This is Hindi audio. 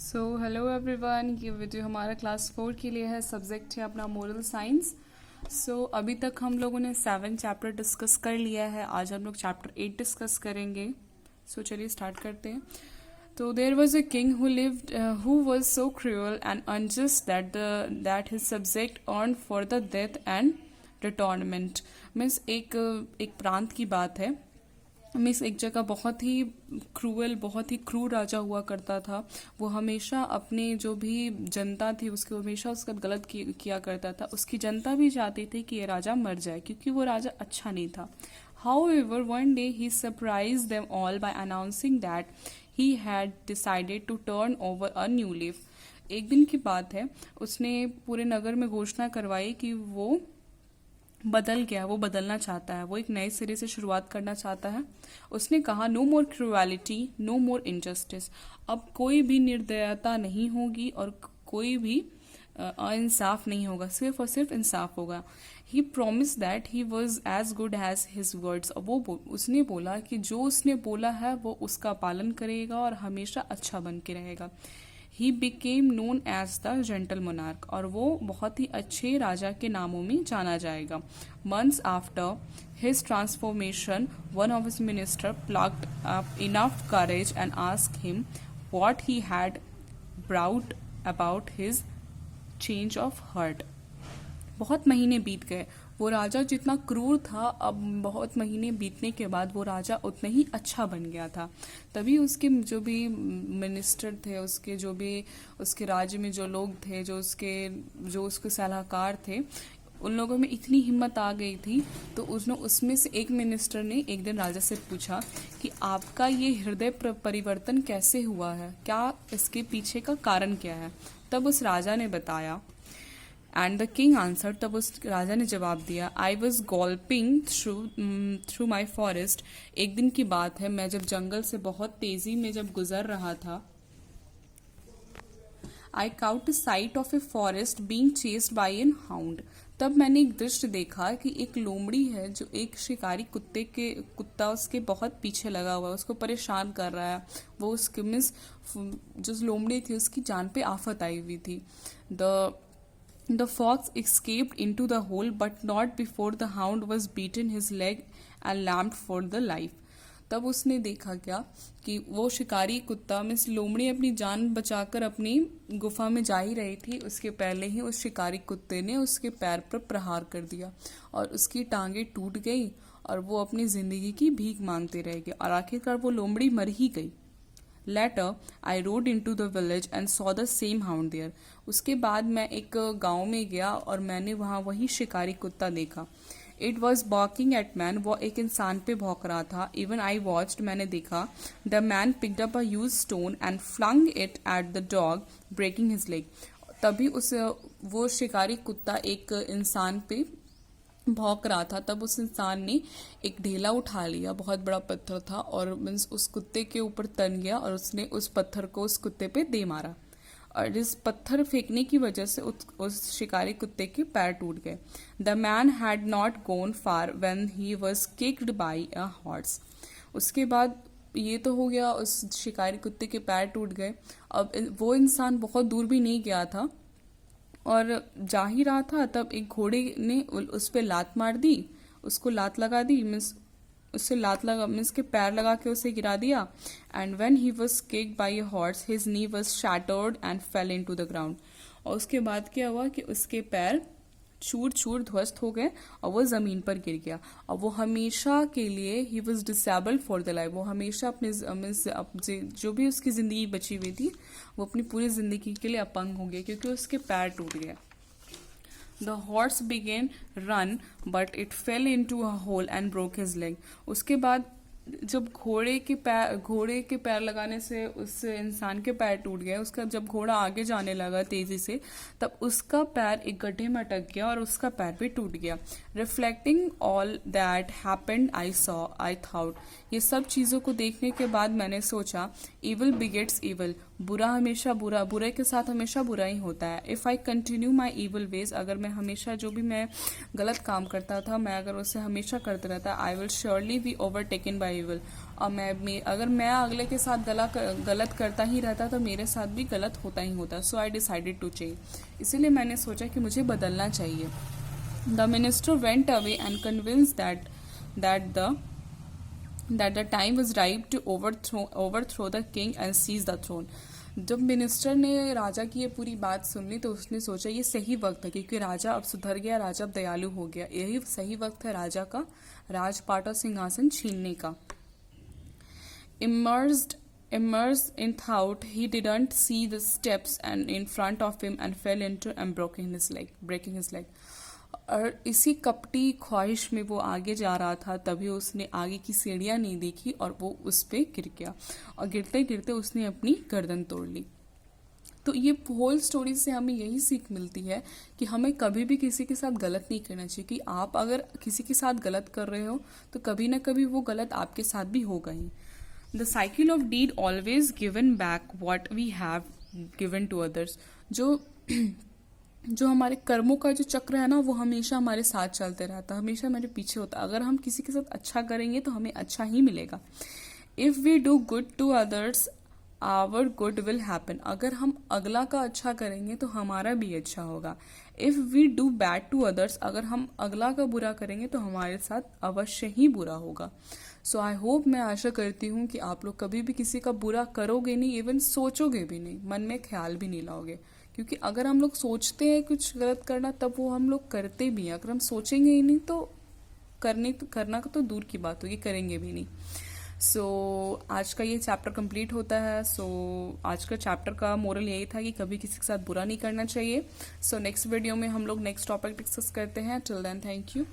सो हेलो एवरीवन, ये वीडियो हमारा क्लास 4 के लिए है। सब्जेक्ट है अपना मोरल साइंस। अभी तक हम लोगों ने 7 चैप्टर डिस्कस कर लिया है। आज हम लोग चैप्टर 8 डिस्कस करेंगे। चलिए स्टार्ट करते हैं। तो there was a king who lived who was so cruel and unjust that his subject yearn for the death and dethronement. Means एक प्रांत की बात है। मीन्स एक जगह बहुत ही क्रूअल, बहुत ही क्रूर राजा हुआ करता था। वो हमेशा अपने जो भी जनता थी उसके हमेशा उसका गलत किया करता था। उसकी जनता भी चाहती थी कि ये राजा मर जाए क्योंकि वो राजा अच्छा नहीं था। However, one day he surprised them all by announcing that he had decided to turn over a new leaf. एक दिन की बात है, उसने पूरे नगर में घोषणा करवाई कि वो बदल गया, वो बदलना चाहता है, वो एक नए सिरे से शुरुआत करना चाहता है। उसने कहा नो मोर क्रूएलिटी, नो मोर इनजस्टिस। अब कोई भी निर्दयता नहीं होगी और कोई भी इंसाफ नहीं होगा, सिर्फ और सिर्फ इंसाफ होगा। He promise that he was as good as his words. उसने बोला कि जो उसने बोला है वो उसका पालन करेगा और हमेशा अच्छा बन के रहेगा। He became known as the gentle monarch, और वो बहुत ही अच्छे राजा के नामों में जाना जाएगा। Months after his transformation, one of his minister plucked up enough courage and asked him what he had brought about his change of heart. बहुत महीने बीत गए। वो राजा जितना क्रूर था, अब बहुत महीने बीतने के बाद वो राजा उतना ही अच्छा बन गया था। तभी उसके जो भी मिनिस्टर थे, उसके जो भी उसके राज्य में जो लोग थे, जो उसके सलाहकार थे, उन लोगों में इतनी हिम्मत आ गई थी। तो उसमें से एक मिनिस्टर ने एक दिन राजा से पूछा कि आपका ये हृदय परिवर्तन कैसे हुआ है, क्या इसके पीछे का कारण क्या है। तब उस राजा ने बताया, एंड द किंग आंसर, तब उस राजा ने जवाब दिया, I was galloping through my forest. एक दिन की बात है, मैं जब जंगल से बहुत तेजी में जब गुजर रहा था, I caught sight of a forest being chased by an hound. तब मैंने एक दृश्य देखा कि एक लोमड़ी है जो एक शिकारी कुत्ता उसके बहुत पीछे लगा हुआ है, उसको परेशान कर रहा है। वो उसके मिस जो लोमड़ी थी उसकी जान पे आफत आई हुई थी। The fox escaped into the hole, but not before the hound was beaten his leg and lamed for the life. तब उसने देखा क्या कि वो शिकारी कुत्ता मिस लोमड़ी अपनी जान बचाकर अपनी गुफा में जा ही रही थी, उसके पहले ही उस शिकारी कुत्ते ने उसके पैर पर प्रहार कर दिया और उसकी टांगे टूट गई और वो अपनी जिंदगी की भीख मांगते रह गए और आखिरकार वो लोमड़ी मर ही गई। Later, I rode into the village and saw the same hound there. उसके बाद मैं एक गांव में गया और मैंने वहाँ वही शिकारी कुत्ता देखा। It was barking at man. वो एक इंसान पे भौंक रहा था। Even I watched. मैंने देखा। The man picked up a used stone and flung it at the dog, breaking his leg. तभी वो शिकारी कुत्ता एक इंसान पे भौंक रहा था। तब उस इंसान ने एक ढेला उठा लिया, बहुत बड़ा पत्थर था, और मीन्स उस कुत्ते के ऊपर तन गया और उसने उस पत्थर को उस कुत्ते पे दे मारा। और इस पत्थर फेंकने की वजह से उस शिकारी कुत्ते के पैर टूट गए। The man had not gone far when he was kicked bye a horse. उसके बाद ये तो हो गया, उस शिकारी कुत्ते के पैर टूट गए। अब वो इंसान बहुत दूर भी नहीं गया था और जा ही रहा था, तब एक घोड़े ने उस पर लात मार दी, उसको लात लगा दी, मीन्स उससे लात लगा मीन्स के पैर लगा के उसे गिरा दिया। And when he was kicked bye a horse his knee was shattered and fail into the ground. और उसके बाद क्या हुआ कि उसके पैर चूर चूर ध्वस्त हो गए और वो जमीन पर गिर गया। और वो हमेशा के लिए he was disabled for the life. वो हमेशा अपने जो भी उसकी जिंदगी बची हुई थी वो अपनी पूरी जिंदगी के लिए अपंग हो गया क्योंकि उसके पैर टूट गए। The horse began run, but it fell into a hole and broke his leg. उसके बाद जब घोड़े के पैर लगाने से उस इंसान के पैर टूट गए, उसका जब घोड़ा आगे जाने लगा तेजी से, तब उसका पैर एक गड्ढे में अटक गया और उसका पैर भी टूट गया। Reflecting all that happened I thought. ये सब चीज़ों को देखने के बाद मैंने सोचा, इविल बिगेट्स इविल। बुरा हमेशा बुरा, बुरे के साथ हमेशा बुरा ही होता है। If I continue my evil ways, अगर मैं हमेशा जो भी मैं गलत काम करता था मैं अगर उसे हमेशा करते रहता, I will surely be overtaken by evil. और अगर मैं अगले के साथ गलत करता ही रहता तो मेरे साथ भी गलत होता ही होता. So I decided to change. इसीलिए मैंने सोचा कि मुझे बदलना चाहिए. The minister went away and convince that the time was ripe to overthrow the king and seize the throne. जब मिनिस्टर ने राजा की ये पूरी बात सुन ली तो उसने सोचा ये सही वक्त है, क्योंकि राजा अब सुधर गया, राजा अब दयालु हो गया, यही सही वक्त है राजा का राजपाट और सिंहासन छीनने का. Immersed in thought, he didn't see the steps and in front of him and fell into and breaking his leg. और इसी कपटी ख्वाहिश में वो आगे जा रहा था, तभी उसने आगे की सीढ़ियां नहीं देखी और वो उस पे गिर गया और गिरते गिरते उसने अपनी गर्दन तोड़ ली. तो ये होल स्टोरी से हमें यही सीख मिलती है कि हमें कभी भी किसी के साथ गलत नहीं करना चाहिए. कि आप अगर किसी के साथ गलत कर रहे हो तो कभी ना कभी वो गलत आपके साथ भी होगा ही. The cycle of deed always given back what we have given to others. जो हमारे कर्मों का जो चक्र है ना, वो हमेशा हमारे साथ चलते रहता, हमेशा हमारे पीछे होता. अगर हम किसी के साथ अच्छा करेंगे तो हमें अच्छा ही मिलेगा. If we do good to others our good will happen. अगर हम अगला का अच्छा करेंगे तो हमारा भी अच्छा होगा. If we do bad to others, अगर हम अगला का बुरा करेंगे तो हमारे साथ अवश्य ही बुरा होगा. सो आई होप, मैं आशा करती हूँ कि आप लोग कभी भी किसी का बुरा करोगे नहीं, इवन सोचोगे भी नहीं, मन में ख्याल भी नहीं लाओगे. क्योंकि अगर हम लोग सोचते हैं कुछ गलत करना तब वो हम लोग करते भी हैं. अगर हम सोचेंगे ही नहीं तो करना तो दूर की बात होगी, करेंगे भी नहीं. सो आज का ये चैप्टर कंप्लीट होता है. सो आज का चैप्टर का मोरल यही था कि कभी किसी के साथ बुरा नहीं करना चाहिए. सो नेक्स्ट वीडियो में हम लोग नेक्स्ट टॉपिक डिस्कस करते हैं. Till then, thank you.